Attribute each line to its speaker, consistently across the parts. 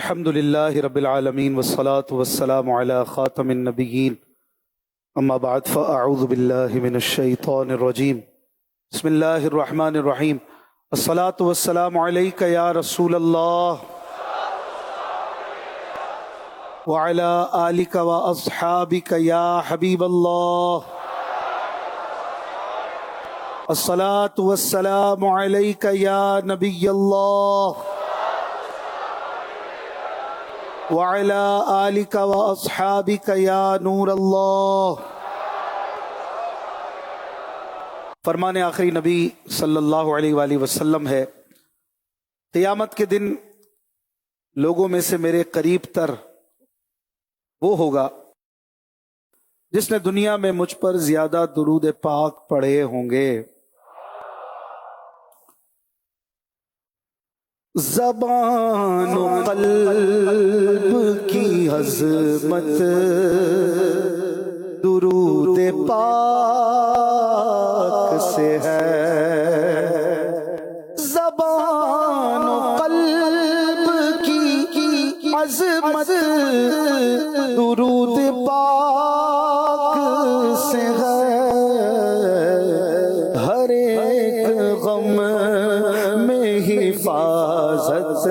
Speaker 1: अल्हम्दुलिल्लाहि रब्बिल आलमीन वस्सलातु वस्सलामु अला खातमिन नबिय्यीन अम्मा बाद फ़अऊज़ु बिल्लाहि मिनश शैतानिर रजीम बिस्मिल्लाहिर रहमानिर रहीम अस्सलातु वस्सलामु अलैका या रसूलल्लाह व अला आलिका व अस्हाबिका या हबीबल्लाह अस्सलातु वस्सलामु अलैका या नबिय्यल्लाह वअला आलिका व अस्हाबिका या नूर अल्लाह। फरमाने आखिरी नबी सल्लल्लाहु अलैहि वसल्लम है, क़ियामत के दिन लोगों में से मेरे करीब तर वो होगा जिसने दुनिया में मुझ पर ज्यादा दुरूद पाक पढ़े होंगे। ज़बान व क़ल्ब की अज़मत दुरूद पाक से है। ज़बान व क़ल्ब की अज़मत दुरूद पाक से है। हर एक गम में हिफाज़त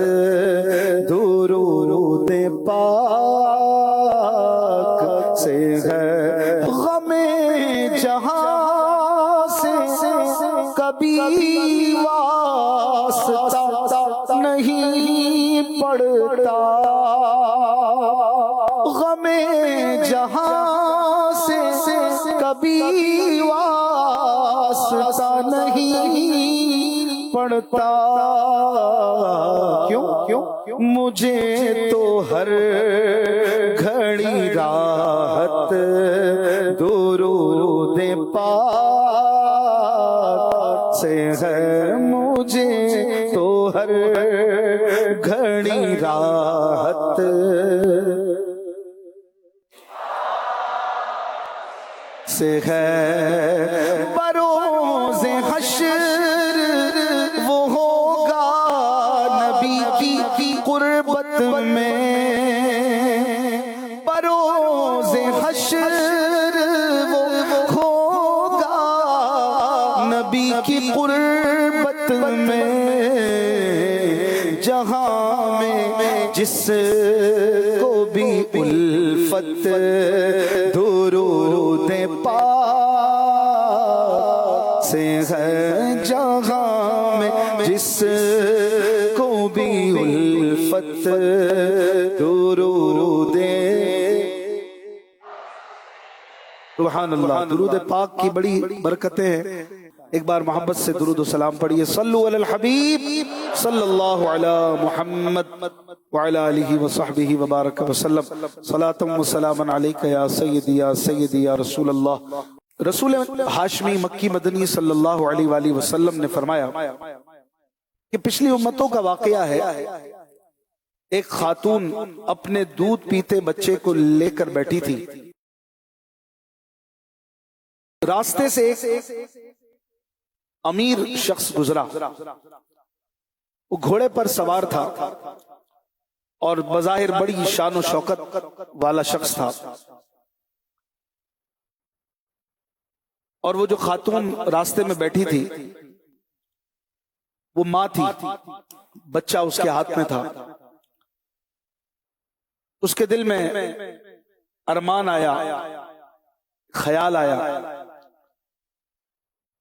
Speaker 1: दुरूद पाक से है। गमे जहां से कभी वास्ता नहीं पड़ता। गमे जहां से कभी वास्ता नहीं पड़ता। क्यों मुझे तो हर घड़ी राहत दुरूद पाक से है। मुझे तो हर घड़ी राहत से है। बरोज़े हश्र वो होगा नबी की कुर्बत में। बरोज़े हश्र वो होगा नबी की कुर्बत में। जहां में जिसको भी उल्फत दुरूद पाक से है। जहां में जिसको भी उल्फत दुरूद सुभान अल्लाह। दुरूद पाक की बड़ी बरकतें हैं। एक बार मोहब्बत से दुरूद व सलाम पढ़िए। सल्लु अलल हबीब सल्लल्लाहु अला मुहम्मद व अला आलिहि व सहबिहि व बारक व सल्लम। सलातम व सलामन अलैका या सय्यदी या रसूल अल्लाह। रसूल हाशमी मक्की मदनी सल्लल्लाहु अलैहि वसल्लम ने फरमाया कि पिछली उम्मतों का वाकया है। एक खातून अपने दूध पीते बच्चे को लेकर बैठी थी। रास्ते से एक अमीर शख्स गुजरा। वो घोड़े पर सवार था और बज़ाहिर बड़ी शान और शौकत वाला शख्स था। और वो जो खातून रास्ते में बैठी थी वो माँ थी, बच्चा उसके हाथ में था। उसके दिल में अरमान आया, ख्याल आया।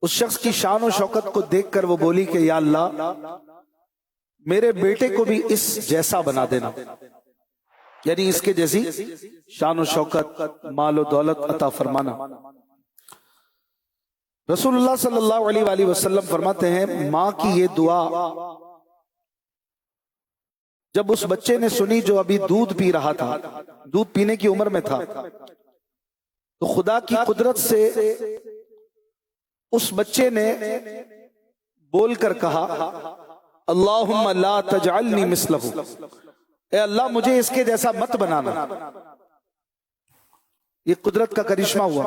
Speaker 1: उस शख्स की शान और शौकत को देखकर वो बोली कि या अल्लाह मेरे बेटे को भी इस जैसा बना देना, यानी इसके जैसी शान और शौकत माल और दौलत अता फरमाना। रसूलुल्लाह सल्लल्लाहु अलैहि वसल्लम फरमाते हैं, माँ की ये दुआ जब उस बच्चे ने सुनी जो अभी दूध पी रहा था, दूध पीने की उम्र में था, तो खुदा की कुदरत से उस बच्चे ने बोलकर कहा अल्लाहुम्मा ला तजअलनी मिस्लहु, ए अल्लाह मुझे इसके जैसा मत बनाना। ये कुदरत का करिश्मा हुआ।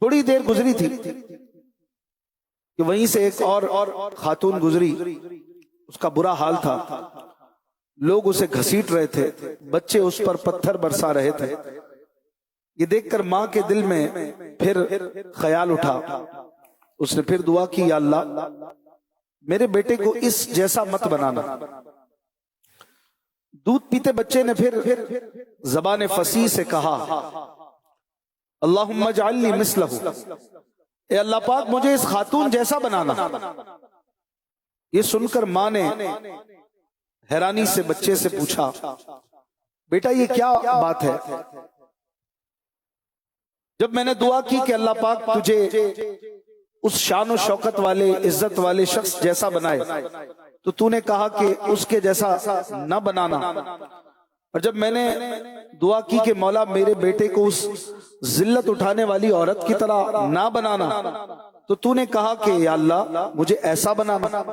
Speaker 1: थोड़ी देर गुजरी थी कि वहीं से एक और खातून गुजरी, उसका बुरा हाल था। लोग उसे घसीट रहे थे, बच्चे उस पर पत्थर बरसा रहे थे। ये देखकर मां के दिल में फिर ख्याल उठा। उसने फिर दुआ की, या अल्लाह मेरे बेटे को इस जैसा मत बनाना। दूध पीते बच्चे ने फिर ज़बान फसीह से कहा, अल्लाहुम्मा जअलनी मिस्लहु, ए अल्लाह पाक मुझे इस खातून जैसा बनाना। ये सुनकर मां ने हैरानी से बच्चे से पूछा, बेटा ये क्या बात है? जब मैंने दुआ की कि अल्लाह पाक तुझे उस शान और शौकत वाले, इज्जत वाले शख्स जैसा बनाए, तो तूने कहा कि उसके जैसा न बनाना। और जब मैंने दुआ की कि मौला मेरे बेटे को उस जिल्लत उठाने वाली औरत की तरह ना बनाना, तो तूने कहा कि या अल्लाह मुझे ऐसा बनाना।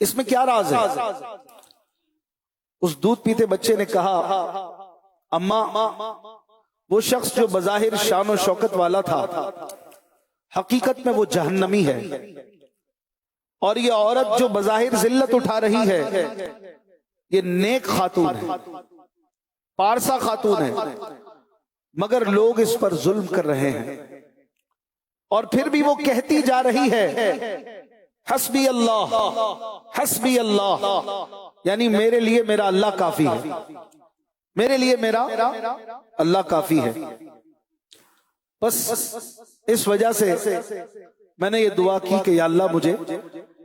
Speaker 1: इसमें क्या राज है? उस दूध पीते बच्चे ने कहा, अम्मा वो शख्स जो बज़ाहिर शान और शौकत वाला था, हकीकत में वो जहन्नमी है, और ये औरत जो बज़ाहिर जिल्लत उठा रही है, ये नेक खातून है, पारसा खातून है, मगर लोग इस पर जुल्म कर रहे हैं। और फिर भी वो कहती जा रही है, हस्बी अल्लाह, हस्बी अल्लाह, यानी मेरे लिए मेरा अल्लाह काफी है, मेरे लिए मेरा अल्लाह काफी है। बस इस वजह से मैंने ये दुआ की कि या अल्लाह मुझे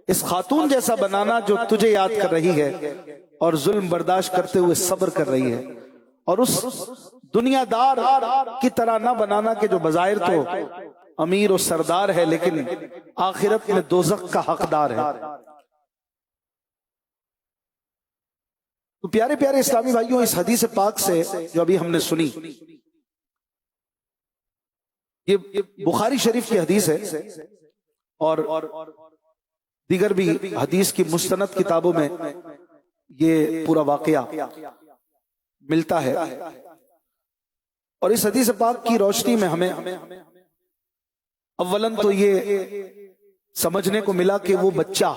Speaker 1: इस खातून जैसा बनाना जो तुझे याद कर रही है और जुल्म बर्दाश्त करते हुए सब्र कर रही है, और उस दुनियादार की तरह ना बनाना कि जो बज़ाहिर तो अमीर और सरदार है लेकिन आखिरत में दोज़ख का हकदार है। तो प्यारे प्यारे इस्लामी भाइयों, इस हदीस पाक से जो अभी हमने सुनी, ये बुखारी शरीफ की हदीस है और दीगर भी हदीस की मुस्तनद किताबों में ये पूरा वाकया मिलता है। और इस हदीस पाक की रोशनी में हमें अव्वलन तो ये समझने को मिला कि वो बच्चा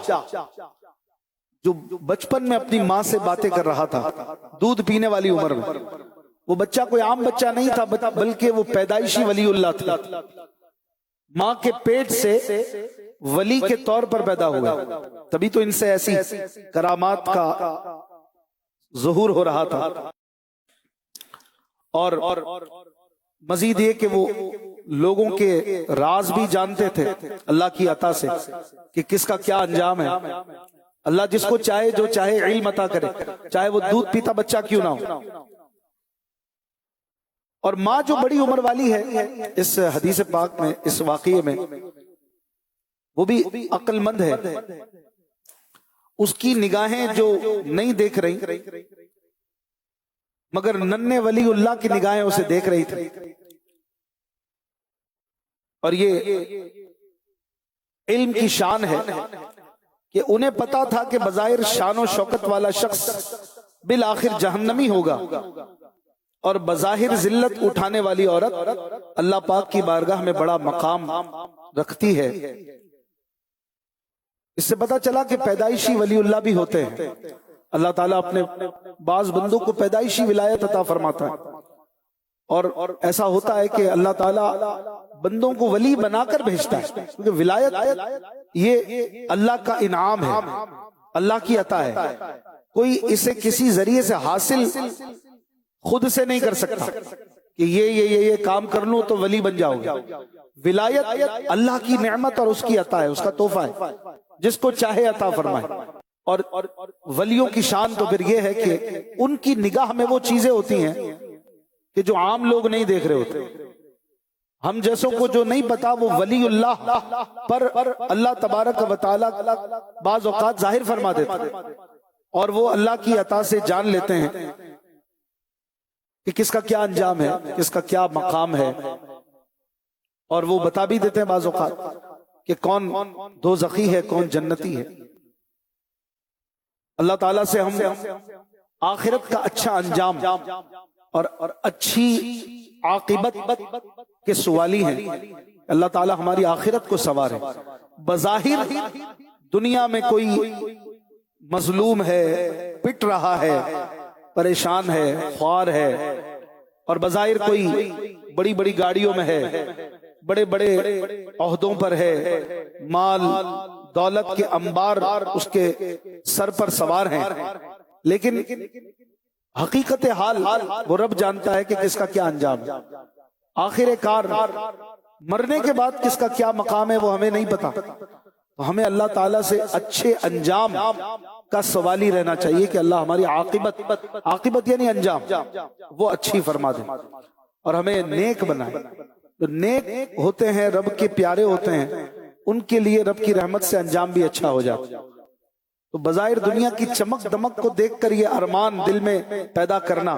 Speaker 1: जो बचपन में अपनी माँ से बातें कर रहा था, दूध पीने वाली उम्र में, वो बच्चा कोई आम बच्चा नहीं था, बल्कि वो पैदाइशी वलीउल्लाह था। माँ के पेट से वली के तौर पर पैदा हुआ, तभी तो इनसे ऐसी करामात का ज़ुहूर हो रहा था। और मजीद ये कि वो लोगों के राज भी जानते थे अल्लाह की अता से कि किसका क्या अंजाम है। अल्लाह जिसको चाहे जो चाहे इल्म अता करे, चाहे वो दूध पीता बच्चा क्यों ना हो। और माँ जो बड़ी उम्र वाली है, इस हदीस पाक में, इस वाकये में, वो भी अक्लमंद है। उसकी निगाहें जो नहीं देख रही, मगर नन्हे वलीउल्लाह की निगाहें उसे देख रही थी। और ये इल्म की शान है कि उन्हें पता था कि बज़ाहिर शान और शौकत वाला शख्स बिल आखिर जहन्नमी होगा, और बज़ाहिर जिल्लत उठाने वाली औरत अल्लाह पाक की बारगाह में बड़ा मकाम रखती है। इससे पता चला कि पैदाइशी वलीउल्लाह भी होते हैं। अल्लाह ताला अपने बाज बंदों को पैदाइशी विलायत अता फरमाता है, और ऐसा होता है कि अल्लाह ताला बंदों को वली बनाकर भेजता है, क्योंकि विलायत ये अल्लाह का इनाम है, अल्लाह की अता है। कोई इसे किसी जरिए से हासिल खुद से नहीं कर सकता कि ये काम कर लूं तो वली बन जाओगे। विलायत अल्लाह की नेमत और उसकी अता है, उसका तोहफा है, जिसको चाहे अता फरमाए। और वलियों की शान तो फिर ये है कि उनकी निगाह में वो चीजें होती हैं कि जो आम लोग नहीं देख रहे होते। हम जैसों को जो नहीं पता, वो वलीउल्लाह पर अल्लाह तबारक व तआला बाज़ औक़ात जाहिर फरमा देते, और वो अल्लाह की अता से जान लेते हैं कि किसका क्या अंजाम है, किसका क्या मकाम है। और वो बता भी देते हैं बाज़ औक़ात कि कौन दोज़खी है, कौन जन्नती है। अल्लाह ताला से हम आखिरत का अच्छा अंजाम और अच्छी आकिबत के सवाली हैं। अल्लाह ताला हमारी आखिरत को संवारे। बज़ाहिर दुनिया में कोई मजलूम है, पिट रहा है, परेशान है, ख्वार है, और बज़ाहिर कोई बड़ी बड़ी गाड़ियों में है, बड़े बड़े ओहदों पर है, माल दौलत के अंबार उसके सर पर सवार हैं, लेकिन हकीकत हाल वो रब जानता है कि किसका क्या अंजाम है। आखिर कार मरने के बाद किसका क्या मकाम है वो हमें नहीं पता। तो हमें अल्लाह ताला से अच्छे अंजाम का सवाली रहना चाहिए कि अल्लाह हमारी आकिबत यानी अंजाम वो अच्छी फरमा दे और हमें नेक बनाए। तो नेक होते हैं, रब के प्यारे होते हैं, उनके लिए रब की रहमत से अंजाम भी अच्छा हो जाता। तो बज़ाहिर दुनिया की चमक दमक को देखकर ये अरमान दिल में पैदा करना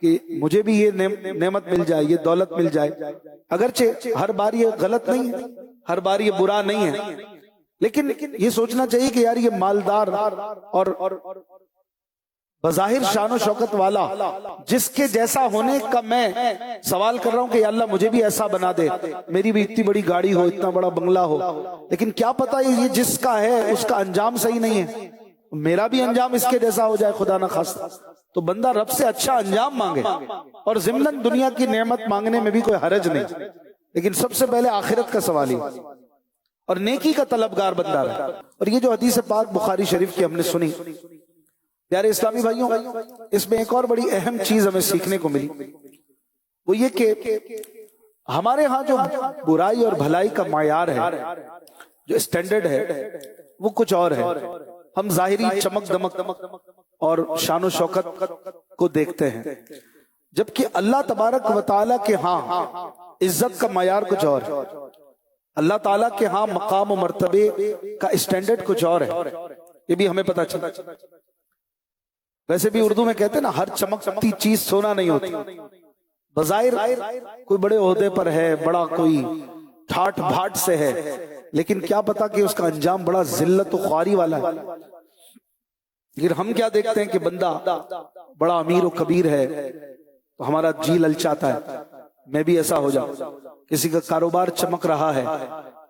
Speaker 1: कि मुझे भी ये नेमत मिल जाए, ये दौलत मिल जाए, अगरचे हर बार ये गलत नहीं है, हर बार ये बुरा नहीं है, लेकिन ये सोचना चाहिए कि यार ये मालदार और बज़ाहिर शान और शौकत वाला जिसके जैसा होने का मैं सवाल कर रहा हूं कि अल्लाह मुझे भी ऐसा बना दे, मेरी भी इतनी बड़ी गाड़ी हो, इतना बड़ा बंगला हो, लेकिन क्या पता ये जिसका है उसका अंजाम सही नहीं है, मेरा भी अंजाम इसके जैसा हो जाए, खुदा ना खास्ता। तो बंदा रब से अच्छा अंजाम मांगे और ज़िम्नन दुनिया की नेमत मांगने में भी कोई हरज नहीं, लेकिन सबसे पहले आखिरत का सवाल ही और नेकी का तलबगार बंदा रहे। और ये जो हदीस पाक बुखारी शरीफ की हमने सुनी, प्यारे इस्लामी भाइयों, इसमें एक और बड़ी अहम चीज हमें सीखने को मिली, वो ये कि हमारे यहाँ जो बुराई और भलाई का मायार है, जो स्टैंडर्ड है, वो कुछ और है। हम जाहिरी चमक दमक और शान शौकत को देखते हैं, जबकि अल्लाह तबारक व तआला के यहाँ इज्जत का मायार कुछ और है। अल्लाह ताला के यहाँ मकाम और मर्तबे का स्टैंडर्ड कुछ और है, ये भी हमें पता चला। वैसे भी उर्दू में कहते हैं ना, हर चमकती चीज सोना नहीं होती। बज़ाहिर कोई बड़े ओहदे पर है, बड़ा कोई ठाठ भाट से है, लेकिन क्या पता कि उसका अंजाम बड़ा जिल्लत और ख्वारी वाला है। लेकिन हम क्या देखते हैं कि बंदा बड़ा अमीर और कबीर है, तो हमारा जी ललचाता है मैं भी ऐसा हो जाऊं। किसी का कारोबार चमक रहा है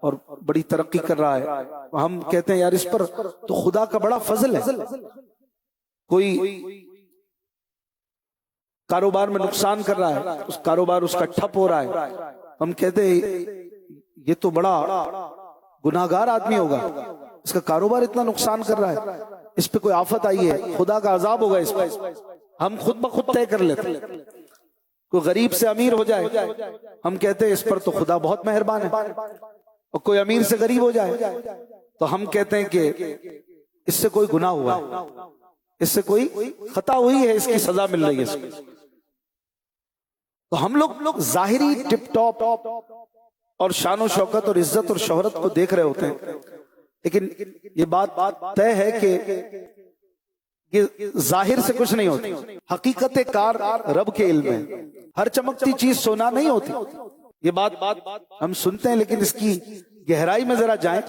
Speaker 1: और बड़ी तरक्की कर रहा है, तो हम कहते हैं यार इस पर तो खुदा का बड़ा फजल है। कोई कारोबार में नुकसान कर रहा है, उस कारोबार उसका ठप हो रहा है, हम कहते हैं ये तो बड़ा गुनाहगार आदमी होगा, इसका कारोबार इतना नुकसान कर रहा है, इस पे कोई आफत आई है, खुदा का अजाब होगा इस पर। हम खुद ब खुद तय कर लेते। कोई गरीब से अमीर हो जाए, हम कहते हैं इस पर तो खुदा बहुत मेहरबान है। और कोई अमीर से गरीब हो जाए तो हम कहते हैं कि इससे कोई गुनाह हुआ है, इससे कोई खता हुई है, इसकी सजा मिल रही है इसको। तो हम लोग जाहिरी टिप टॉप और शान और शौकत और इज्जत और शोहरत को देख रहे होते हैं, लेकिन ये बात तय है कि जाहिर से कुछ नहीं होती। हकीकत कार रब के इल्म में, हर चमकती चीज सोना नहीं होती। ये बात हम सुनते हैं, लेकिन इसकी गहराई में जरा जाएं,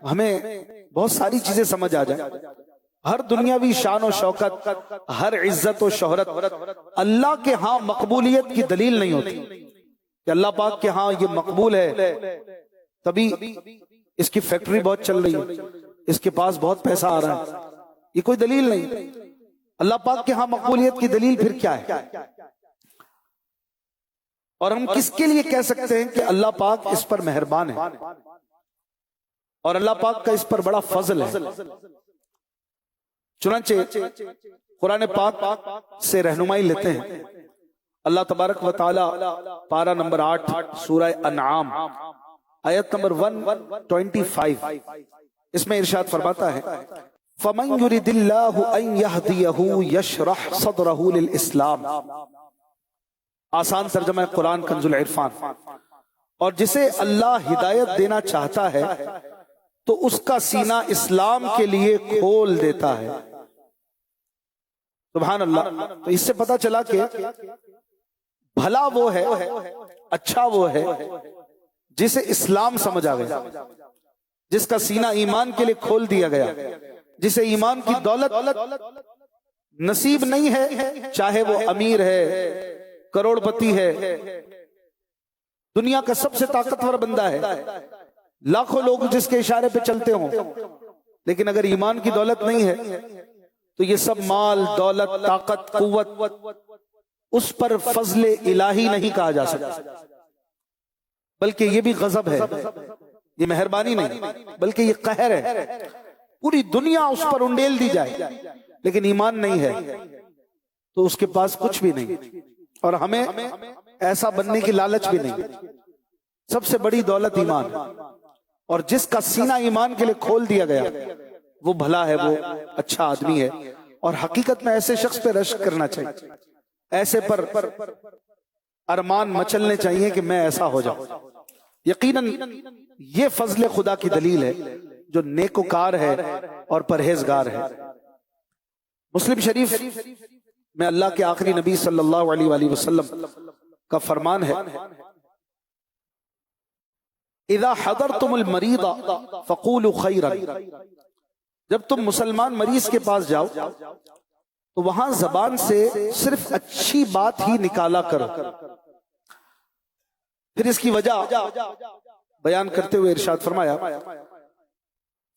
Speaker 1: हमें बहुत सारी चीजें समझ आ जाए। हर दुनियावी शान और शौकत, हर इज्जत और शोहरत अल्लाह के यहाँ मकबूलियत की दलील नहीं होती कि अल्लाह पाक के यहाँ ये मकबूल है तभी इसकी फैक्ट्री बहुत चल रही है, इसके पास बहुत पैसा आ रहा है, ये कोई दलील नहीं। अल्लाह पाक के यहाँ मकबूलियत की दलील फिर क्या है? और हम किसके लिए कह सकते हैं कि अल्लाह पाक इस पर मेहरबान है और अल्लाह पाक का इस पर बड़ा फजल है। चुनांचे कुरान पाक से रहनुमाई लेते हैं। अल्लाह तबारक व तआला पारा नंबर 8 सूरह अनआम आयत नंबर 125, इसमें इरशाद फरमाता है, फमन युरिदिल्लाहु अन यहदियहु यशरह सदरहु लिल इस्लाम। आसान तर्जुमा कुरान कंजुल इरफान। और जिसे अल्लाह हिदायत देना चाहता है तो उसका सीना इस्लाम के लिए खोल देता है। सुभान अल्लाह। तो इससे पता चला कि भला वो है, अच्छा वो है जिसे इस्लाम समझ आ गया, जिसका सीना ईमान के लिए खोल दिया गया, जिसे ईमान की दौलत नसीब नहीं है, चाहे वो अमीर है, करोड़पति है, दुनिया का सबसे ताकतवर बंदा है, लाखों लोग जिसके इशारे पे चलते हों, लेकिन अगर ईमान की दौलत नहीं है तो ये सब माल, दौलत, ताकत, कुव्वत, उस पर फजले इलाही नहीं कहा जा सकता, बल्कि ये भी गजब है, ये मेहरबानी नहीं बल्कि ये कहर है। पूरी दुनिया उस पर उंडेल दी जाए लेकिन ईमान नहीं है तो उसके पास कुछ भी नहीं, और हमें ऐसा बनने की लालच भी नहीं। सबसे बड़ी दौलत ईमान, और जिसका सीना ईमान के लिए खोल दिया गया वो भला है, वो अच्छा आदमी है। और हकीकत में ऐसे शख्स पे रश्क करना चाहिए, ऐसे पर अरमान मचलने चाहिए कि मैं ऐसा हो जाऊं। यकीनन ये फजले खुदा की दलील है जो नेकोकार है और परहेजगार है। मुस्लिम शरीफ में अल्लाह के आखिरी नबी सल्लल्लाहु अलैहि वसल्लम का फरमान है, इज़ा हदरतुमुल मरीदा फक़ूलू खैरन, जब तुम मुसलमान मरीज के पास जाओ तो वहां जबान से सिर्फ अच्छी बात ही निकाला करो। फिर इसकी वजह बयान करते हुए इरशाद फरमाया,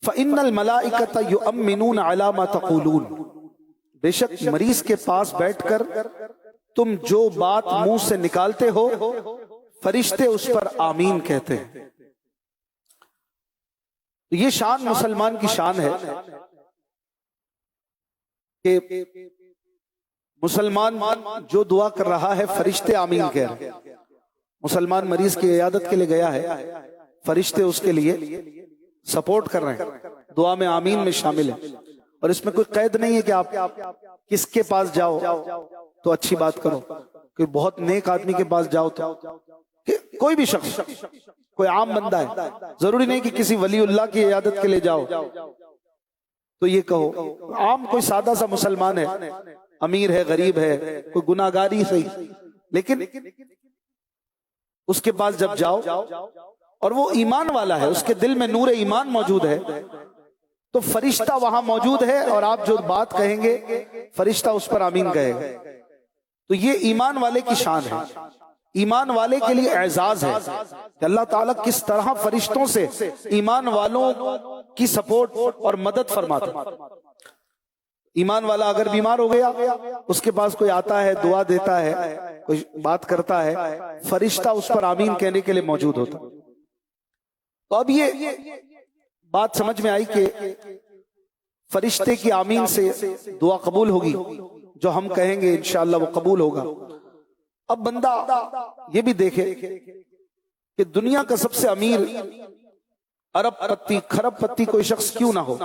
Speaker 1: फ़इन्नल मलाइकता युअम्मिनून अला मा तक़ूलून, बेशक मरीज के पास बैठकर तुम जो बात मुंह से निकालते हो फरिश्ते उस पर आमीन कहते हैं। ये शान मुसलमान की शान है कि मुसलमान जो दुआ कर रहा है फरिश्ते आमीन कह रहे हैं। मुसलमान मरीज की इयादत के लिए गया है, फरिश्ते उसके लिए सपोर्ट कर रहे हैं, दुआ में आमीन में शामिल है। और इसमें कोई कैद नहीं है कि आप किसके पास जाओ तो अच्छी बात करो, कोई बहुत नेक आदमी के पास जाओ तो, कोई भी शख्स, कोई आम बंदा है, जरूरी नहीं कि किसी वलीउल्लाह की इयादत के लिए जाओ तो ये कहो। आम कोई सादा सा मुसलमान है, अमीर है, गरीब है, कोई गुनाहगारी सही, लेकिन उसके पास जब जाओ और वो ईमान वाला है, उसके दिल में नूर ईमान मौजूद है, तो फरिश्ता वहां मौजूद है और आप जो बात कहेंगे फरिश्ता उस पर आमीन कहेगा। तो ये ईमान वाले की शान है, ईमान वाले के लिए एजाज है कि अल्लाह ताला किस तरह फरिश्तों से ईमान वालों की सपोर्ट और मदद फरमाता। ईमान वाला अगर बीमार हो गया, उसके पास कोई आता है, दुआ देता है, कोई बात करता है, फरिश्ता उस पर आमीन कहने के लिए मौजूद होता। तो अब ये बात समझ में आई कि फरिश्ते की आमीन से दुआ कबूल होगी, जो हम कहेंगे इंशाअल्लाह वो कबूल होगा। अब बंदा ये भी देखे कि दुनिया का सबसे अमीर, अरबपति, खरबपति कोई शख्स क्यों ना हो,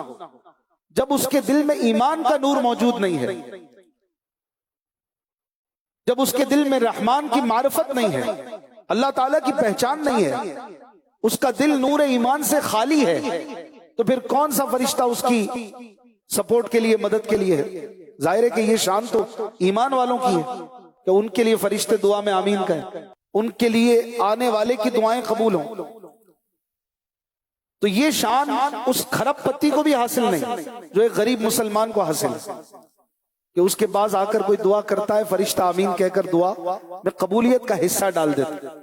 Speaker 1: जब उसके दिल में ईमान का नूर मौजूद नहीं है, जब उसके दिल में रहमान की मारिफत नहीं है, अल्लाह ताला की पहचान नहीं है, उसका दिल नूर ईमान से खाली है, तो फिर कौन सा फरिश्ता उसकी सपोर्ट के लिए, मदद के लिए है। जाहिर है कि ये शान तो ईमान वालों की है कि उनके लिए फरिश्ते दुआ में आमीन कहें, उनके लिए आने वाले की दुआएं कबूल हों। तो ये शान उस खरबपति को भी हासिल नहीं जो एक गरीब मुसलमान को हासिल है कि उसके पास आकर कोई दुआ करता है, फरिश्ता आमीन कहकर दुआ में कबूलियत का हिस्सा डाल देता।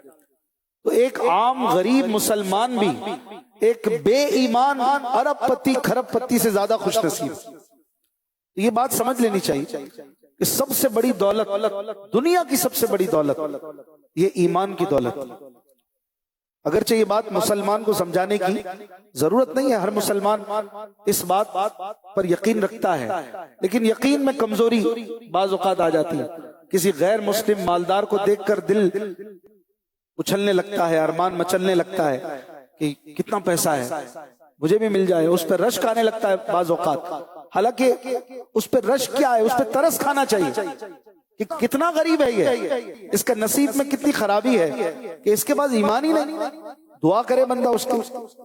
Speaker 1: तो एक आम गरीब मुसलमान भी एक बेईमान अरबपति, खरबपति से ज्यादा खुश नसीब। ये बात समझ लेनी चाहिए कि सबसे बड़ी दौलत, दुनिया की सबसे बड़ी दौलत ये ईमान की दौलत। अगरचे ये बात मुसलमान को समझाने की जरूरत नहीं है, हर मुसलमान इस बात पर यकीन रखता है, लेकिन यकीन में कमजोरी बाज़ औक़ात आ जाती है। किसी गैर मुस्लिम मालदार को देखकर दिल उछलने लगता है, अरमान मचलने लगता है कि कितना पैसा है, मुझे भी मिल जाए, उस पर रश्क आने लगता है बाज़ औक़ात। हालांकि उस पर रश्क क्या है, उस पर तरस खाना चाहिए कि कितना गरीब है ये, इसका नसीब में कितनी खराबी है कि इसके पास ईमान ही नहीं। दुआ करे बंदा उसको,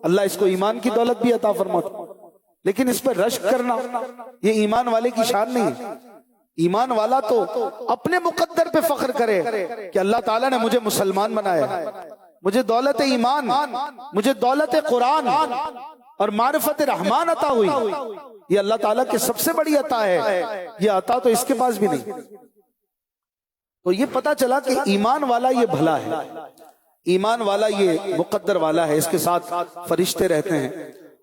Speaker 1: अल्लाह इसको ईमान की दौलत भी अता फरमाता, लेकिन इस पर रश्क करना ये ईमान वाले की शान नहीं है। ईमान वाला तो अपने मुकद्दर पे फख्र करे कि अल्लाह ताला ने मुझे मुसलमान बनाया, मुझे दौलत ईमान, मुझे दौलत कुरान और मारिफत रहमान अता हुई। ये अल्लाह ताला की सबसे बड़ी अता है, ये अता तो इसके पास भी नहीं। तो ये पता चला कि ईमान वाला ये भला है, ईमान वाला ये मुकद्दर वाला है, इसके साथ फरिश्ते रहते हैं।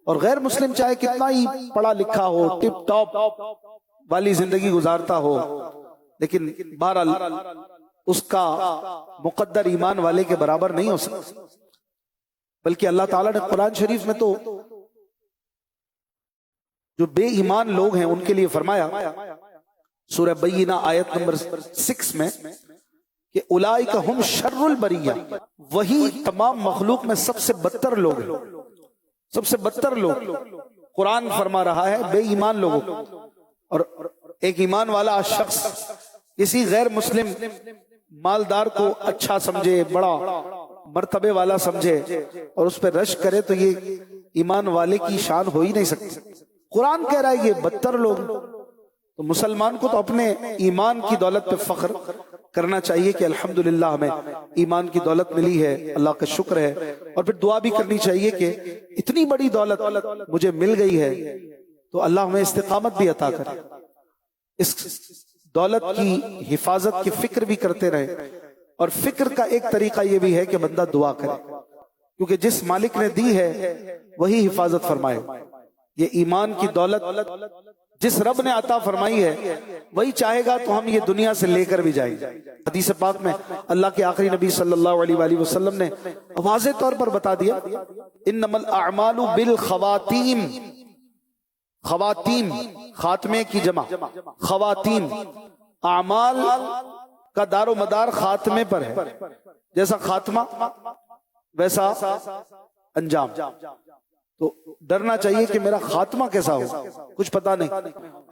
Speaker 1: और गैर मुस्लिम चाहे कितना ही पढ़ा लिखा हो, टिप टॉप वाली जिंदगी गुजारता हो, लेकिन बहरहाल उसका मुकद्दर ईमान वाले के बराबर नहीं हो सकता। बल्कि अल्लाह ताला ने कुरान शरीफ में तो जो बेईमान लोग हैं उनके लिए फरमाया, सूरह बय्यिना आयत नंबर 6 में, कि उलाइका हुम शर्रुल बरिया, वही तमाम मखलूक में सबसे बदतर लोग हैं, सबसे बदतर लोग। कुरान फरमा रहा है बेईमान लोगों को, और एक ईमान वाला शख्स किसी गैर मुस्लिम मालदार को अच्छा समझे, बड़ा मर्तबे वाला समझे और उस पर रश करे, तो ये ईमान वाले की शान हो ही नहीं सकती। कुरान कह रहा है ये बदतर लोग। तो मुसलमान को तो अपने ईमान की दौलत पे फख्र करना चाहिए कि अल्हम्दुलिल्लाह हमें ईमान की दौलत मिली है, अल्लाह का शुक्र है। और फिर दुआ भी करनी चाहिए कि इतनी बड़ी दौलत मुझे मिल गई है तो अल्लाह हमें इस्तिकामत भी अता करे, इस दौलत की हिफाजत की फिक्र भी करते रहे। और फिक्र का एक तरीका यह भी है कि बंदा दुआ करे, क्योंकि जिस मालिक ने दी है वही हिफाजत फरमाए। ये ईमान की दौलत जिस रब ने अता फरमाई है वही चाहेगा तो हम ये दुनिया से लेकर भी जाएंगे। हदीस पाक में अल्लाह के आखिरी नबी सल्लल्लाहु अलैहि वसल्लम ने वाज़ेह तौर पर बता दिया, इन्नमल अअमालु बिल खवातीम, खवातीम खात्मे की जमा, खवातीम, अमाल का दारो मदार खात्मे पर है। जैसा खात्मा वैसा अंजाम। तो डरना चाहिए कि मेरा खात्मा कैसा हो, कुछ पता नहीं।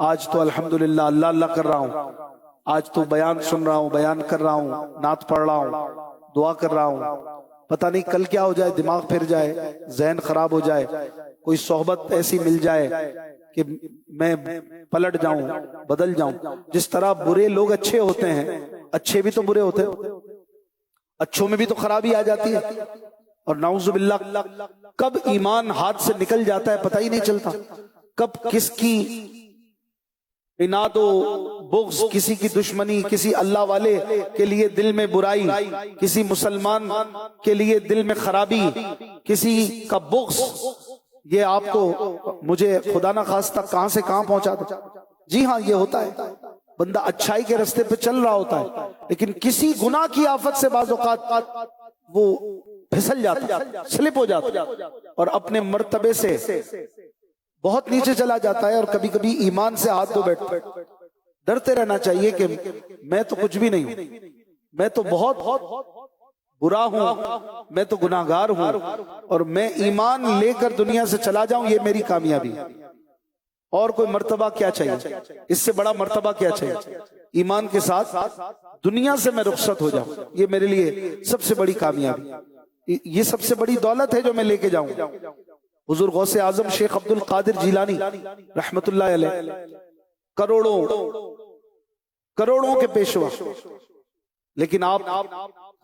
Speaker 1: आज तो अल्हम्दुलिल्लाह अल्लाह अल्लाह कर रहा हूँ, आज तो बयान सुन रहा हूँ, बयान कर रहा हूँ, नात पढ़ रहा हूँ, दुआ कर रहा हूँ, पता नहीं कल क्या हो जाए, दिमाग फिर जाए, जहन खराब हो जाए, कोई सोहबत ऐसी मिल जाए कि मैं पलट जाऊं, बदल जाऊं। जिस तरह बुरे लोग अच्छे होते हैं, अच्छे भी तो बुरे होते हैं, अच्छों में भी तो खराबी आ जाती है। और नाउजुबिल्लाह कब ईमान हाथ से निकल जाता है पता ही नहीं चलता, कब किसकी इनादो बुग़्ज़, किसी की दुश्मनी, किसी अल्लाह वाले के लिए दिल में बुराई, किसी मुसलमान के लिए दिल में खराबी, किसी का बुग़्ज़, ये आपको मुझे खुदा ना खास्ता कहां से कहां पहुंचा दे। जी हाँ, ये होता है, बंदा अच्छाई के रास्ते पे चल रहा होता है, लेकिन किसी गुनाह की आफत से बाज़ औक़ात वो फिसल जाता, स्लिप हो जाता और अपने मर्तबे से बहुत नीचे चला जाता है। और कभी कभी ईमान से हाथ धो बैठता। डरते रहना चाहिए कि मैं तो कुछ भी नहीं हूं, मैं तो बहुत बुरा हूं, मैं तो गुनाहगार हूं, और मैं ईमान लेकर दुनिया से चला जाऊं, ये मेरी कामयाबी है। और कोई मर्तबा क्या चाहिए, इससे बड़ा मर्तबा क्या चाहिए। ईमान के साथ दुनिया से मैं रुखसत हो जाऊं, ये मेरे लिए सबसे बड़ी कामयाबी, ये सबसे बड़ी दौलत है जो मैं लेके जाऊं। हुजूर गौसे आजम शेख अब्दुल कादिर जिलानी रहमतुल्लाह अलैह करोड़ों के पेशवा, लेकिन आप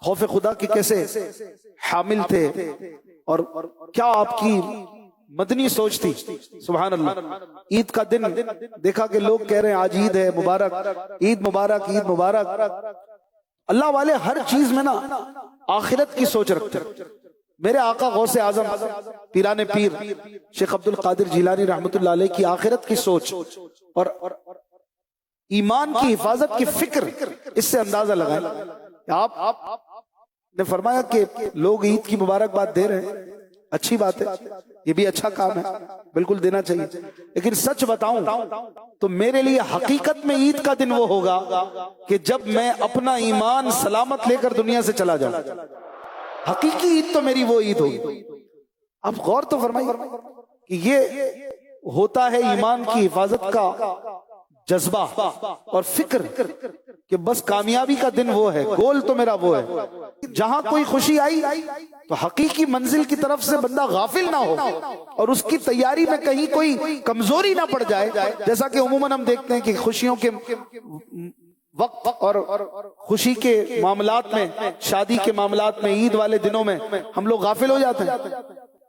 Speaker 1: खौफ खुदा के कैसे हामिल थे और क्या आपकी मदनी सोच थी। सुभान अल्लाह। ईद का दिन देखा कि लोग कह रहे हैं आज ईद है, मुबारक, ईद मुबारक, ईद मुबारक। अल्लाह वाले हर चीज में ना आखिरत की सोच रखते हैं। मेरे आका गौसे आजम पीराने पीर शेख अब्दुल कादिर जिलानी रहमतुल्लाह अलैह की आखिरत की सोच और ईमान की हिफाजत की फिक्र, इससे अंदाजा लगाए। आप ने फरमाया कि लोग ईद की मुबारकबाद दे रहे हैं, अच्छी बात है, ये भी अच्छा काम है, बिल्कुल देना चाहिए। लेकिन सच बताऊं तो मेरे लिए हकीकत में ईद का दिन वो होगा कि जब मैं अपना ईमान सलामत लेकर दुनिया से चला जाऊं। हकीकी ईद तो मेरी वो ईद होगी। आप गौर तो फरमाइए कि ये होता है ईमान की हिफाजत का जज्बा और फिक्र कि बस कामयाबी का दिन वो है, गोल तो मेरा वो है। जहां कोई खुशी आई तो हकीकी मंजिल की तरफ से बंदा गाफिल ना हो और उसकी तैयारी में कहीं कोई कमजोरी ना पड़ जाए। जैसा कि उमूमन हम देखते हैं कि खुशियों के वक्त और खुशी के मामलात में, शादी के मामलात में, ईद वाले दिनों में हम लोग गाफिल हो जाते हैं,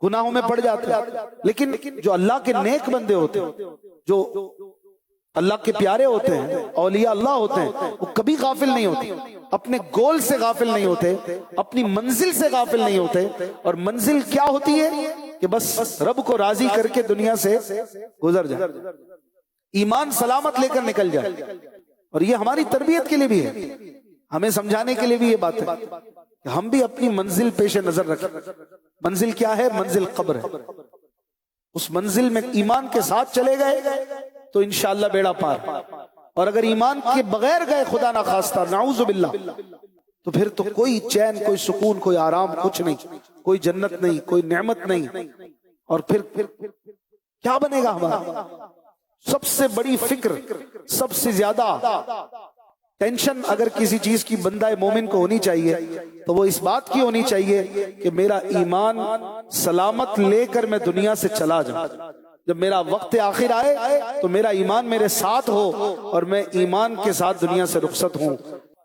Speaker 1: गुनाहों में पड़ जाते हैं। लेकिन जो अल्लाह के नेक बंदे होते हैं, जो अल्लाह के प्यारे होते हैं, औलिया अल्लाह होते हैं, वो कभी गाफिल नहीं होते, अपने गोल से गाफिल नहीं होते, अपनी मंजिल से गाफिल नहीं होते। और मंजिल क्या होती है कि बस रब को राजी करके दुनिया से गुजर जाए। ईमान सलामत लेकर निकल जाए। और ये हमारी तरबियत के लिए भी है, हमें समझाने के लिए भी ये बात है कि हम भी अपनी मंजिल पेश नजर रखें। मंजिल क्या है? मंजिल कब्र है। उस मंजिल में ईमान के साथ चले गए तो इंशाअल्लाह बेड़ा पार, और अगर ईमान के बगैर गए, खुदा ना खास्ता, नाऊज़ु बिल्लाह, तो फिर तो कोई चैन, कोई सुकून, कोई आराम, कुछ नहीं, कोई जन्नत नहीं, कोई नेमत नहीं। और फिर क्या बनेगा हमारा? सबसे बड़ी फिक्र, सबसे ज्यादा टेंशन अगर किसी चीज की बंदा मोमिन को होनी चाहिए तो वो इस बात की होनी चाहिए कि मेरा ईमान सलामत लेकर मैं दुनिया से चला जाऊं। जब मेरा वक्त आखिर आए तो मेरा ईमान मेरे साथ हो और मैं ईमान के साथ दुनिया से रुखसत हूं,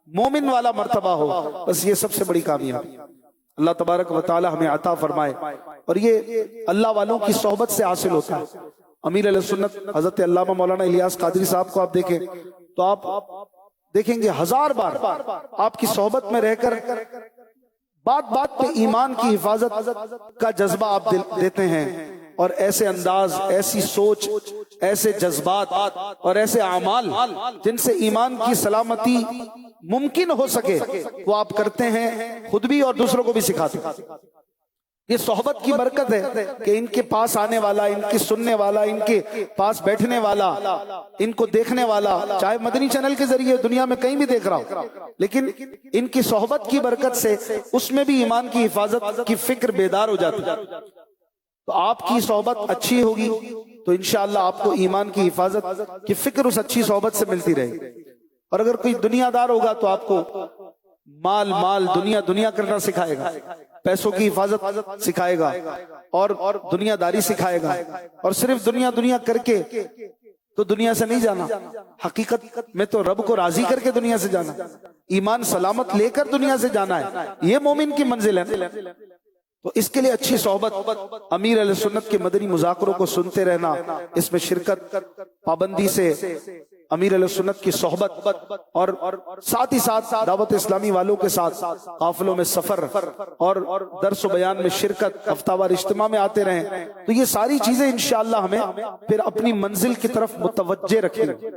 Speaker 1: मोमिन वाला मर्तबा हो। बस ये सबसे बड़ी कामयाबी अल्लाह तबारक व तआला हमें अता फरमाए। और ये अल्लाह वालों की सोहबत से हासिल होता है। अमीर अहले सुन्नत हजरत अल्लामा मौलाना इलियास कादरी साहब को आप देखें तो आप देखेंगे 1000 बार आपकी सोहबत में रहकर बात बात पे ईमान की हिफाजत का जज्बा आप देते हैं। और ऐसे अंदाज, ऐसी सोच, ऐसे जज्बात और ऐसे अमाल जिनसे ईमान की सलामती मुमकिन हो सके वो आप करते हैं, खुद भी और दूसरों को भी सिखाते हैं। ये सोहबत की बरकत है कि इनके पास आने वाला, इनकी सुनने वाला, इनके पास बैठने वाला, इनको देखने वाला, चाहे मदनी चैनल के जरिए दुनिया में कहीं भी देख रहा हो, लेकिन इनकी सोहबत की बरकत से उसमें भी ईमान की हिफाजत की फिक्र बेदार हो जाती है। तो आपकी सोहबत अच्छी होगी तो इंशाअल्लाह आपको ईमान की हिफाजत की फिक्र उस अच्छी सोहबत से मिलती रहेगी। और अगर कोई दुनियादार होगा तो आपको माल माल, दुनिया दुनिया करना सिखाएगा, पैसों की हिफाजत सिखाएगा और दुनियादारी सिखाएगा। और सिर्फ दुनिया दुनिया करके तो दुनिया से नहीं जाना, हकीकत में तो रब को राजी करके दुनिया से जाना, ईमान सलामत लेकर दुनिया से जाना है। ये मोमिन की मंजिल है। तो इसके लिए अच्छी सोहबत, अमीर अहले सुन्नत के मदनी मुज़ाकरों को सुनते रहना, इसमें शिरकत, पाबंदी से अमीर अहले सुन्नत की सोहबत और साथ ही साथ दावत इस्लामी वालों के साथ काफिलों में सफर और दर्स बयान में शिरकत, हफ्तावार इज्तिमा में आते रहें, तो ये सारी चीजें इंशाअल्लाह हमें फिर अपनी मंजिल की तरफ मुतवज्जे रखेंगे।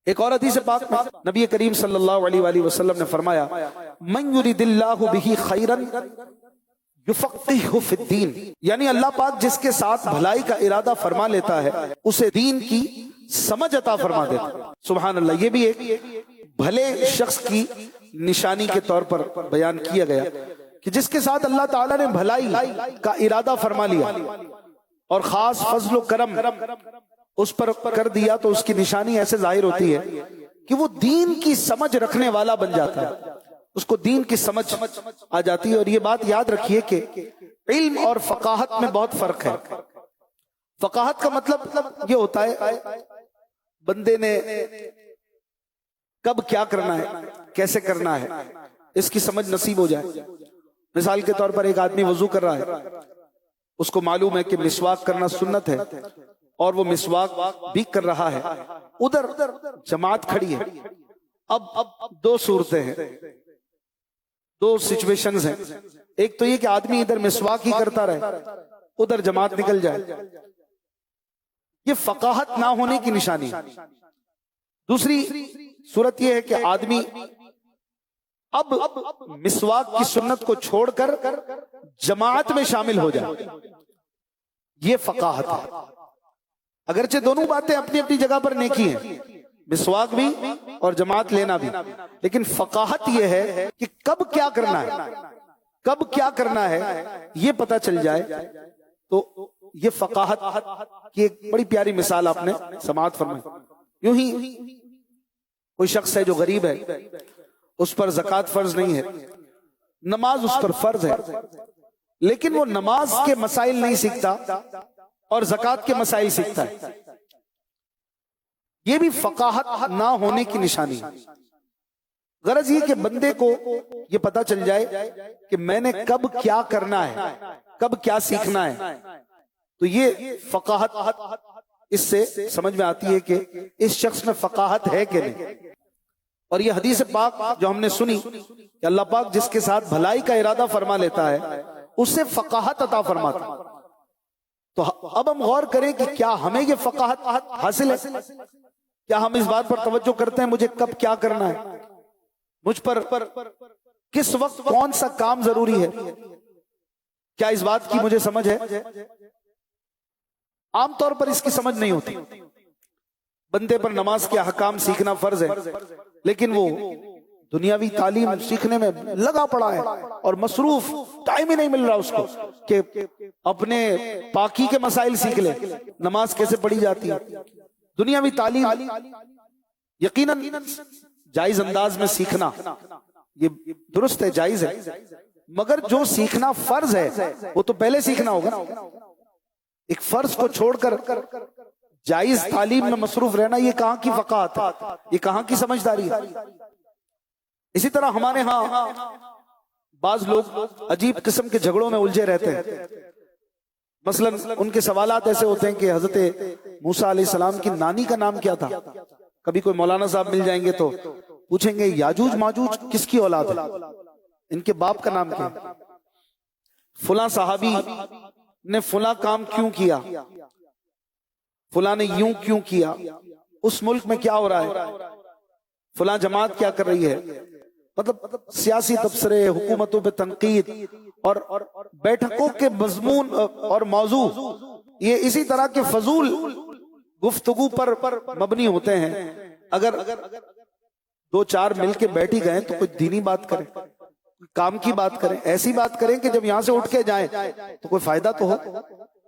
Speaker 1: एक और हदीस पाक में नबी करीम सल्लल्लाहु अलैहि वसल्लम ने फरमाया, मन युरिदिल्लाहु बिही खैरन युफ़क़्क़िहु फ़िद्दीन, यानी अल्लाह पाक जिसके साथ भलाई का इरादा फरमा लेता है उसे दीन की समझ अता फरमा देता है। सुभान अल्लाह। ये भी एक भले शख्स की निशानी के तौर पर बयान किया गया कि जिसके साथ अल्लाह ताला ने भलाई का इरादा फरमा लिया और खास फजल करम उस पर कर दिया तो उसकी निशानी ऐसे जाहिर होती है कि वो दीन की समझ रखने वाला बन जाता है, उसको दीन की समझ आ जाती है। और ये बात याद रखिए कि इल्म और फकाहत में बहुत फर्क है। फकाहत का मतलब ये होता है बंदे ने कब क्या करना है, कैसे करना है, इसकी समझ नसीब हो जाए। मिसाल के तौर पर एक आदमी वजू कर रहा है, उसको मालूम है कि मिसवाक करना सुन्नत है और वो मिसवाक भी कर रहा है, उधर जमात खड़ी है। अब दो सूरतें हैं, दो सिचुएशंस हैं। एक तो ये कि आदमी इधर मिसवाक ही करता रहे, उधर जमात निकल जाए, ये फकाहत ना होने की निशानी। दूसरी सूरत यह है कि आदमी अब मिसवाक की सुन्नत को छोड़कर जमात में शामिल हो जाए, ये फकाहत है। अगरचे दोनों बातें अपनी अपनी जगह पर नेकी हैं, मिसवाक भी और जमात लेना भी, लेकिन फकाहत यह है कि कब क्या करना है, कब क्या करना है ये पता चल जाए। तो ये फकाहत की एक बड़ी प्यारी मिसाल आपने समाअत फरमाई। यूं ही कोई शख्स है जो गरीब है, उस पर ज़कात फर्ज नहीं है, नमाज उस पर फर्ज है, लेकिन वो नमाज के मसाइल नहीं सीखता और ज़कात के मसाइल सीखता है। ये भी फकाहत ना होने की निशानी है। गरज ये कि बंदे को ये पता चल जाए कि मैंने कब क्या करना है, कब क्या सीखना है। तो ये फकाहत इससे समझ में आती है कि इस शख्स में फकाहत है कि नहीं। और ये हदीस पाक जो हमने सुनी कि अल्लाह पाक जिसके साथ भलाई का इरादा फरमा लेता है उससे फकाहत अता फरमाता है। तो अब हम गौर करें कि क्या हमें ये फकाहत हासिल है। क्या हम इस बात पर तवज्जो करते हैं मुझे कब क्या करना है, मुझ पर किस वक्त कौन सा काम जरूरी है? क्या इस बात की मुझे समझ है? आमतौर पर इसकी समझ नहीं होती। बंदे पर नमाज के अहकाम सीखना फर्ज है, लेकिन वो दुनियावी तालीम सीखने में लगा पड़ा है और मसरूफ, टाइम ही नहीं मिल रहा उसको कि अपने पाकी के मसाइल सीख ले, नमाज कैसे पढ़ी जाती है। दुनियावी तालीम यकीनन जायज अंदाज में सीखना ये दुरुस्त है, जायज है, मगर जो सीखना फर्ज है वो तो पहले सीखना होगा ना। एक फर्ज को छोड़कर जायज तालीम में मसरूफ रहना, ये कहां की फ़क़ाहत है, ये कहां की समझदारी है। इसी तरह हमारे यहाँ बाज लोग अजीब किस्म के झगड़ों में उलझे रहते हैं। मसलन उनके सवालात ऐसे होते हैं कि हजरत मूसा अलैहिस्सलाम की नानी का नाम क्या था। कभी कोई मौलाना साहब मिल जाएंगे तो पूछेंगे याजूज माजूज किसकी औलाद है, इनके बाप का नाम क्या है, फुला साहबी ने फुला काम क्यों किया, फुला ने यूं क्यों किया, उस मुल्क में क्या हो रहा है, फुला जमात क्या कर रही है। मतलब सियासी तबसरे, हुकूमतों पे तनकीद और बैठकों के मजमून और मौजू ये इसी तरह के फजूल गुफ्तगू पर मबनी होते हैं। अगर दो चार मिलके बैठ ही गए तो कोई दीनी बात करें, काम की बात करें, ऐसी बात करें कि जब यहां से उठ के जाएं तो कोई फायदा तो हो,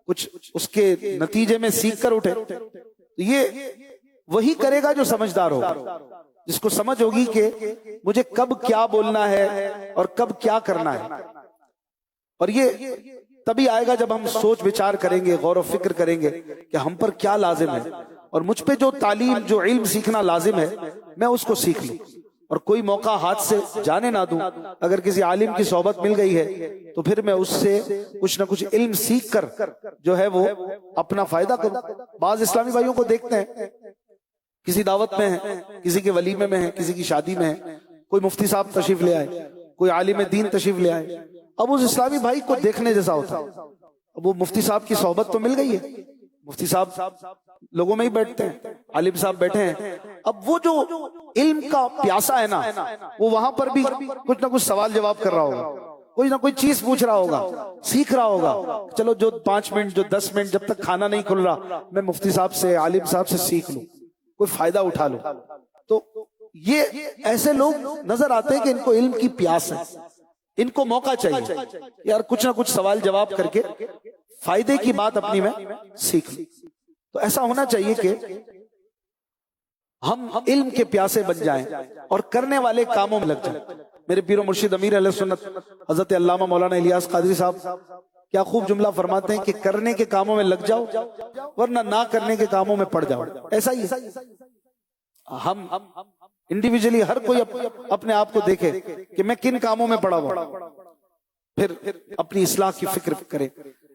Speaker 1: कुछ उसके नतीजे में सीख कर उठे। तो ये वही करेगा जो समझदार होगा, जिसको समझ होगी कि मुझे कब क्या बोलना है और कब क्या करना है। और ये तभी आएगा जब हम सोच विचार करेंगे, गौर व फिक्र करेंगे कि हम पर क्या लाजिम है और मुझ पे जो तालीम, जो इल्म सीखना लाजिम है मैं उसको सीख लूं और कोई मौका हाथ से जाने ना दूं। अगर किसी आलिम की सोहबत मिल गई है तो फिर मैं उससे कुछ ना कुछ इल्म सीख कर जो है वो अपना फायदा करूं। बाज इस्लामी भाइयों को देखते हैं किसी दावत में है, किसी के वलीमे में है, किसी की शादी में है, कोई मुफ्ती साहब तशरीफ ले आए, कोई आलिम दीन तशरीफ ले आए। अब उस इस्लामी भाई को देखने जैसा होता है। अब वो मुफ्ती साहब की सोहबत तो मिल गई है, मुफ्ती साहब लोगों में ही बैठते हैं, आलिम साहब बैठे हैं। अब वो जो इल्म का प्यासा है ना, वो वहां पर भी कुछ ना कुछ सवाल जवाब कर रहा होगा, कोई ना कोई चीज पूछ रहा होगा, सीख रहा होगा। चलो जो 5 मिनट, जो 10 मिनट जब तक खाना नहीं खुल रहा, मैं मुफ्ती साहब से, आलिम साहब से सीख लूं, कोई फायदा उठा लो। तो ये ऐसे लोग नजर आते हैं कि इनको इल्म की प्यास है, इनको मौका चाहिए यार कुछ ना कुछ सवाल जवाब करके फायदे की बात अपनी में सीख ली। तो ऐसा होना चाहिए कि हम इल्म के प्यासे बन जाएं और करने वाले कामों में लग जाएं। मेरे पीरो मुर्शिद अमीर अहले सुन्नत हजरत अल्लामा मौलाना इलियास कादरी साहब क्या खूब जुमला फरमाते हैं कि करने के कामों में लग जाओ वरना ना करने के कामों में पड़ जाओ। ऐसा ही हम इंडिविजुअली हर कोई अपने आप को देखे कि मैं किन कामों में पड़ा हुआ, फिर अपनी इस्लाह की फिक्र करे।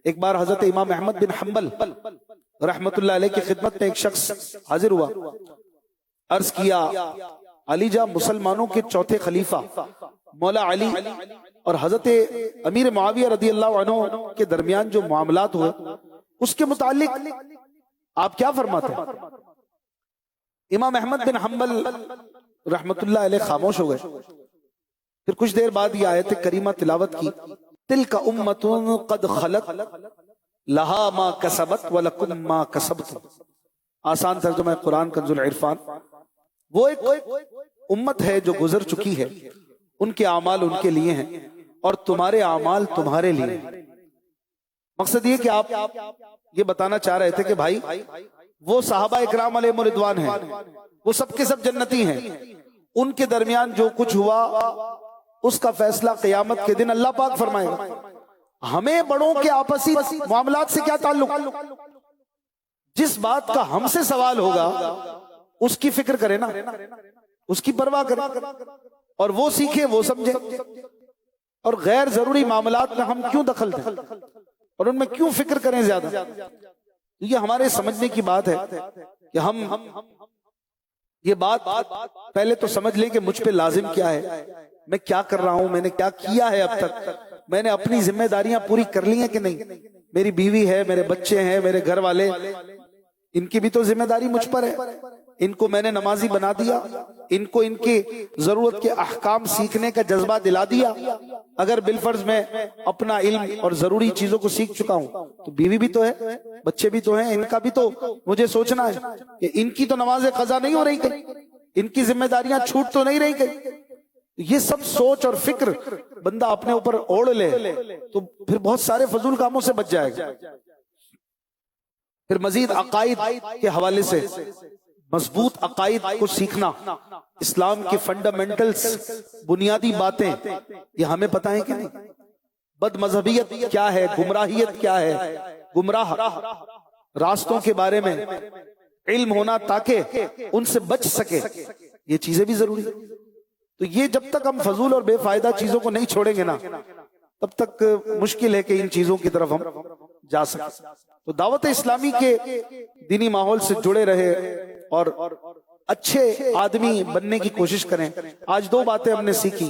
Speaker 1: एक बार हजरत इमाम अहमद बिन हम्बल रहमतुल्लाह अलैह की खिदमत में एक शख्स हाजिर हुआ, अर्ज किया अलीजा मुसलमानों के चौथे खलीफा मौला अली और हजरत अमीर मुआविया रदी अल्लाह अन्हु के दरमियान जो मामलात हुए उसके मुतालिक आप क्या फरमाते हैं। इमाम अहमद बिन हम्बल रहमतुल्लाह अलैह खामोश हो गए। फिर कुछ देर बाद ये आयत करीमा तिलावत की, तिलका उम्मतुन कद खलत लहा मा कसबत व लकुम मा कसबतुम। आसान तर्जुमा है कुरान कंजुल इरफान। वो एक उम्मत है जो गुजर चुकी है, उनके आमाल उनके लिए हैं और तुम्हारे आमाल तुम्हारे लिए हैं। मकसद ये कि आप ये बताना चाह रहे थे कि भाई वो साहबा इकराम अलैहिम रिदवान हैं, वो सबके सब जन्नती हैं, उनके दरमियान जो कुछ हुआ उसका फैसला क़यामत के दिन अल्लाह पाक फरमाएगा। हमें बड़ों के आपसी मामलात से क्या ताल्लुक। जिस बात का हमसे सवाल होगा उसकी फिक्र करें ना, उसकी परवाह करें और वो सीखे, वो समझे। और गैर जरूरी मामलात में हम क्यों दखल दें और उनमें क्यों फिक्र करें ज्यादा। ये हमारे समझने की बात है कि हम ये बात पहले तो समझ लें कि मुझ पे लाजिम क्या है, मैं क्या कर रहा हूं, मैंने क्या किया है अब तक, मैंने अपनी जिम्मेदारियां पूरी कर ली हैं कि नहीं। मेरी बीवी है, मेरे बच्चे हैं, मेरे घर वाले, इनकी भी तो जिम्मेदारी मुझ पर है। इनको मैंने नमाजी बना दिया, इनको इनके जरूरत के अहकाम सीखने का जज्बा दिला दिया। अगर बिलफर्ज मैं अपना इल्म और जरूरी चीजों को सीख चुका हूं तो बीवी भी तो है, बच्चे भी तो हैं, इनका भी तो मुझे सोचना है कि इनकी तो नमाज कजा नहीं हो रही कहीं, इनकी जिम्मेदारियां छूट तो नहीं रही कहीं। ये सब सोच और फिक्र बंदा अपने ऊपर ओढ़ ले तो फिर बहुत सारे फजूल कामों से बच जाएगा। फिर मजीद अकायद के हवाले से मजबूत अकायद को सीखना, इस्लाम के फंडामेंटल्स, बुनियादी बातें ये हमें पता है कि नहीं। बद मजहबियत क्या है, गुमराहियत क्या है, गुमराह रास्तों के बारे में इल्म होना ताकि उनसे बच सके, ये चीजें भी जरूरी है। तो ये जब तक हम फजूल और बेफायदा चीजों को नहीं छोड़ेंगे ना, तब तक मुश्किल है कि इन चीजों की तरफ हम जा सकें। तो दावत इस्लामी के दीनी माहौल से जुड़े रहे और अच्छे आदमी बनने की कोशिश करें। आज दो बातें हमने सीखी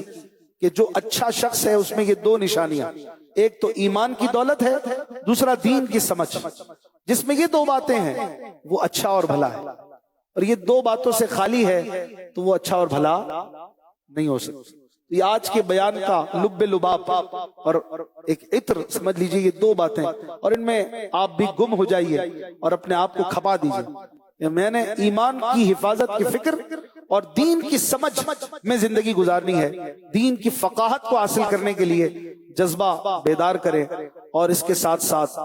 Speaker 1: कि जो अच्छा शख्स है उसमें ये दो निशानियां, एक तो ईमान की दौलत है, दूसरा दीन की समझ। जिसमें ये दो बातें हैं वो अच्छा और भला है, और ये दो बातों से खाली है तो वो अच्छा और भला नहीं हो सकता। ये आज के बयान का लुब्बे लुबाब और एक इत्र समझ लीजिए, ये दो बातें, और इनमें आप भी गुम हो जाइए और अपने आप को खपा दीजिए। मैंने ईमान की हिफाजत की फिक्र और दीन की समझ में जिंदगी गुजारनी है। दीन की फकाहत को हासिल करने के लिए जज्बा बेदार करें और इसके साथ साथ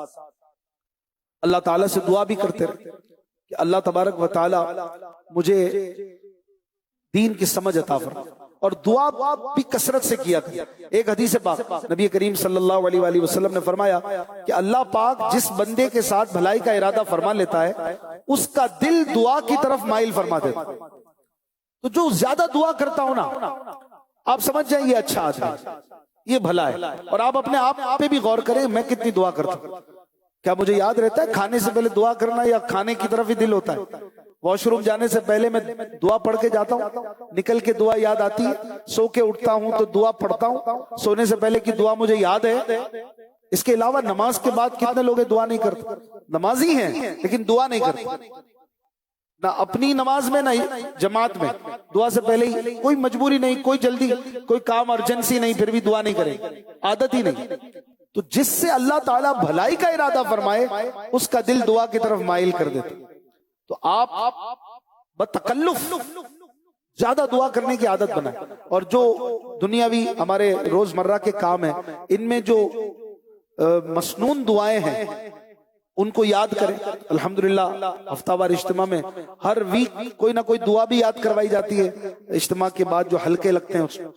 Speaker 1: अल्लाह ताला से दुआ भी करते रहे कि अल्लाह तबारक व ताला मुझे दीन की समझ अता फरमाए, और दुआ भी कसरत से किया करें। एक हदीस पाक नबी करीम सल्लल्लाहु अलैहि वसल्लम ने फरमाया कि अल्लाह पाक जिस बंदे के साथ भलाई का इरादा फरमा लेता है उसका दिल दुआ की तरफ माइल फरमा देता है। तो जो ज्यादा दुआ करता हो ना, आप समझ जाइए अच्छा आदमी है, ये भला है। और आप अपने आप पे भी गौर करें, मैं कितनी दुआ करता हूं। क्या मुझे याद रहता है खाने से पहले दुआ करना, या खाने की तरफ ही दिल होता है? वॉशरूम जाने से पहले मैं दुआ पढ़ के जाता हूँ, निकल के दुआ याद आती है, सो के उठता हूँ तो दुआ पढ़ता हूँ, सोने से पहले की दुआ मुझे याद है। इसके अलावा नमाज के बाद कितने लोग दुआ नहीं करते? नमाजी हैं लेकिन दुआ नहीं करते, ना अपनी नमाज में ना जमात में। दुआ से पहले ही कोई मजबूरी नहीं, कोई जल्दी, कोई काम अर्जेंसी नहीं, फिर भी दुआ नहीं करेंगे, आदत ही नहीं। तो जिससे अल्लाह ताला भलाई का इरादा फरमाए उसका दिल दुआ की तरफ माइल कर देता। तो आप बतकल्लुफ ज्यादा दुआ करने की आदत बनाए, और जो दुनियावी हमारे रोजमर्रा के काम है इनमें जो मसनून दुआएं हैं उनको याद करें। अल्हम्दुलिल्लाह हफ्तावार इज्तिमा में हर वीक कोई ना कोई दुआ भी याद करवाई जाती है इज्तिमा के बाद, जो हल्के लगते हैं उसमें।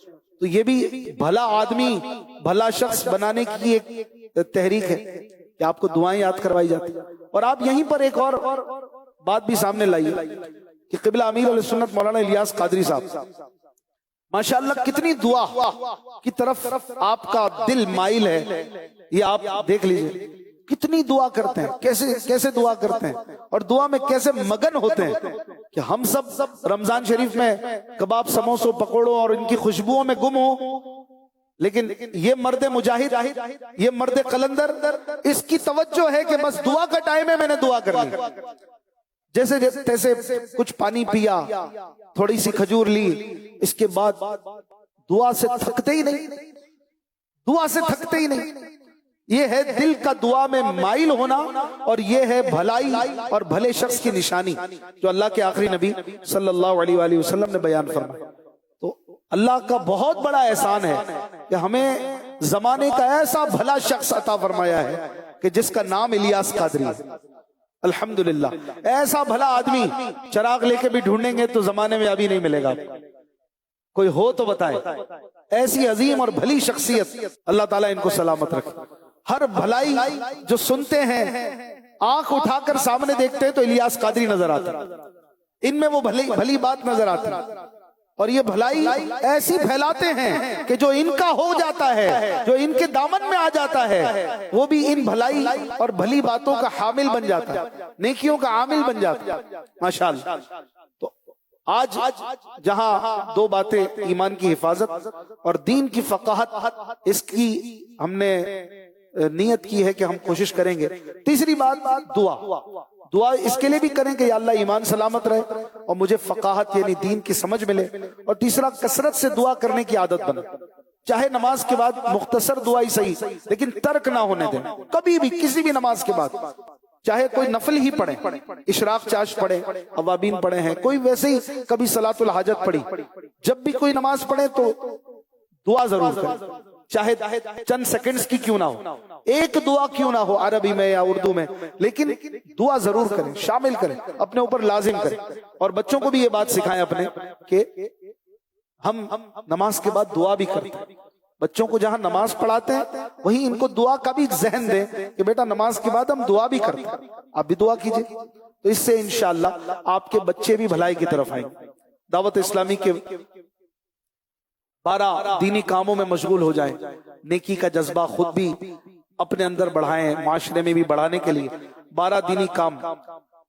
Speaker 1: तो ये भी भला आदमी, भला शख्स बनाने की एक तहरीक है कि आपको दुआएं याद करवाई जाती है। और आप यहीं पर एक और बात भी सामने लाइए कि क़िबला अमीर अहले सुन्नत मौलाना इलियास कादरी साहब माशाअल्लाह कितनी दुआ की तरफ आपका दिल माइल है, ये आप देख लीजिए। कितनी दुआ करते हैं, कैसे कैसे दुआ करते हैं, और दुआ में कैसे मगन होते हैं कि हम सब रमजान शरीफ में कबाब, समोसों, पकौड़ों और इनकी खुशबुओं में गुम हो, लेकिन ये मर्द मुजाहिद, ये मर्द कलंदर, इसकी तवज्जो है कि बस दुआ का टाइम है, मैंने दुआ करनी। जैसे तैसे कुछ पानी पिया, थोड़ी सी खजूर ली, इसके बाद दुआ से थकते ही नहीं, दुआ से थकते ही नहीं। ये है दिल का दुआ में माइल होना, और ये है भलाई और भले शख्स की निशानी जो अल्लाह के आखिरी नबी सल्लल्लाहु अलैहि वसल्लम ने बयान फरमाया। तो अल्लाह का बहुत बड़ा एहसान है कि हमें जमाने का ऐसा भला शख्स अता फरमाया है कि जिसका नाम इलियास कादरी है। अल्हम्दुलिल्लाह, ऐसा भला आदमी चिराग लेके भी ढूंढेंगे तो जमाने में अभी नहीं मिलेगा। कोई हो तो बताए, ऐसी अजीम और भली शख्सियत, अल्लाह ताला इनको सलामत रखे। हर भलाई जो सुनते हैं, आंख उठाकर सामने देखते हैं तो इलियास कादरी नजर आता है, इनमें वो भली बात नजर आती है। और ये भलाई ऐसी फैलाते हैं कि जो इनका हो जाता है, जो इनके दामन में आ जाता है, वो भी इन भलाई और भली बातों का हामिल बन जाता है, नेकियों का आमिल बन जाता है माशाअल्लाह। तो आज जहां दो बातें, ईमान की हिफाजत और दीन की फकाहत, इसकी हमने नियत की है कि हम कोशिश करेंगे। तीसरी बात दुआ। दुआ इसके लिए भी करें कि या अल्लाह ईमान सलामत रहे और मुझे फकाहत यानी दीन की समझ मिले। और तीसरा, कसरत से दुआ करने की आदत बने, चाहे नमाज के बाद मुख्तसर दुआ ही सही, लेकिन तर्क ना होने दें कभी भी, किसी भी नमाज के बाद, चाहे कोई नफल ही पढ़े, इशराक चाश पढ़े, अवाबीन पढ़े हैं, कोई वैसे ही कभी सलातुल हाजत पढ़ी, जब भी कोई नमाज पढ़े तो दुआ जरूर करें, चाहे चंद सेकंड्स की क्यों ना हो, एक दुआ क्यों ना हो अरबी में या उर्दू में, लेकिन दुआ जरूर करें, शामिल करें, अपने ऊपर लाजिम करें। और बच्चों को भी ये बात सिखाएं अपने कि हम नमाज के बाद दुआ भी करते हैं। बच्चों को जहां नमाज पढ़ाते हैं वहीं इनको दुआ का भी जहन दें कि बेटा नमाज के बाद हम दुआ भी करते हैं, आप भी दुआ कीजिए। तो इससे इंशाअल्लाह आपके बच्चे भी भलाई की तरफ आएंगे। दावत इस्लामी के 12 दीनी कामों में मशगूल हो जाएं, नेकी का जज्बा खुद भी अपने अंदर बढ़ाएं, माशरे में भी बढ़ाने के लिए 12 दीनी काम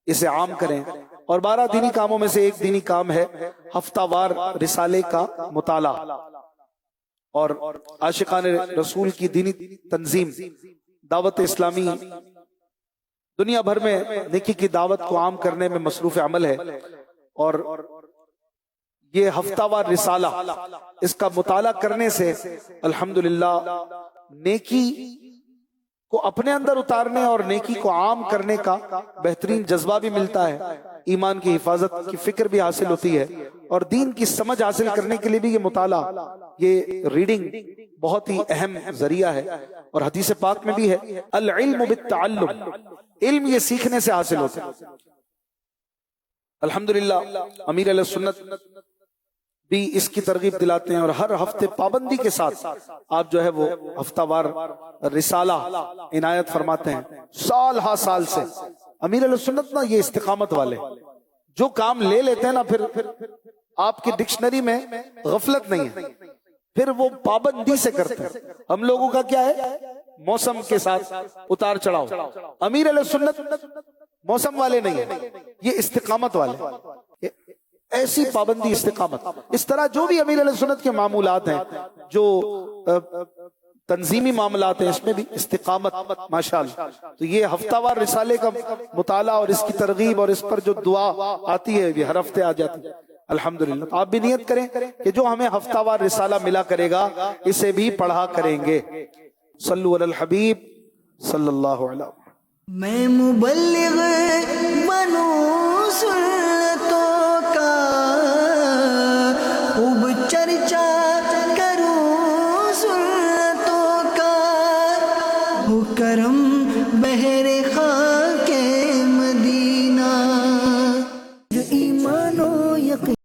Speaker 1: इसे आम करें। और 12 दीनी कामों में से एक दीनी काम है हफ्तावार रिसाले का मुताला। और आशिकान रसूल की दीनी तंजीम दावत इस्लामी दुनिया भर में नेकी की दावत को आम करने में मसरूफ अमल है। और ये हफ्तावार रिसाला, इसका मुताला करने से अल्हम्दुलिल्लाह नेकी को अपने अंदर उतारने और नेकी को आम करने का बेहतरीन जज्बा भी मिलता है, ईमान की हिफाजत की फिक्र भी हासिल होती है, और दीन की समझ हासिल करने के लिए भी ये मुताला, ये रीडिंग बहुत ही अहम जरिया है। और हदीस पाक में भी है अल इल्मु बित्तअल्लुम, इल्म ये सीखने से हासिल होता है। अल्हम्दुलिल्लाह अमीर अहले सुन्नत भी इसकी तरगीब दिलाते हैं और हर हफ्ते पाबंदी के साथ आप जो है वो हफ्तावार रिसाला इनायत फरमाते हैं। साल हा साल से अमीर अहले सुन्नत ना ये इस्तिकामत वाले जो काम ले लेते हैं ना, फिर आपकी डिक्शनरी में गफलत नहीं है, फिर वो पाबंदी से करते हैं। हम लोगों का क्या है, मौसम के साथ उतार चढ़ाव। अमीर अहले सुन्नत मौसम वाले नहीं है, ये इस्तिकामत वाले, ऐसी पाबंदी इस्तिकामत। इस तरह जो भी अमीर अहले सुन्नत के मामूलात हैं, जो तंजीमी मामलात हैं, इसमें भी इस्तिकामत माशाअल्लाह। तो ये हफ्तावार रिसाले का मुताला और इसकी तरगीब और इस पर जो दुआ आती है ये हर हफ्ते आ जाती है अल्हम्दुलिल्लाह। आप भी नियत करें कि जो हमें हफ्तावार रिसाला मिला करेगा इसे भी पढ़ा करेंगे। सल्लु अलल हबीब सल्लल्लाहु अलैहि वसल्लम।
Speaker 2: मैं मुबल्लिग बनूं सुन्नतों का, खूब चर्चा करूं सुन्नतों का, हो करम बहरे खा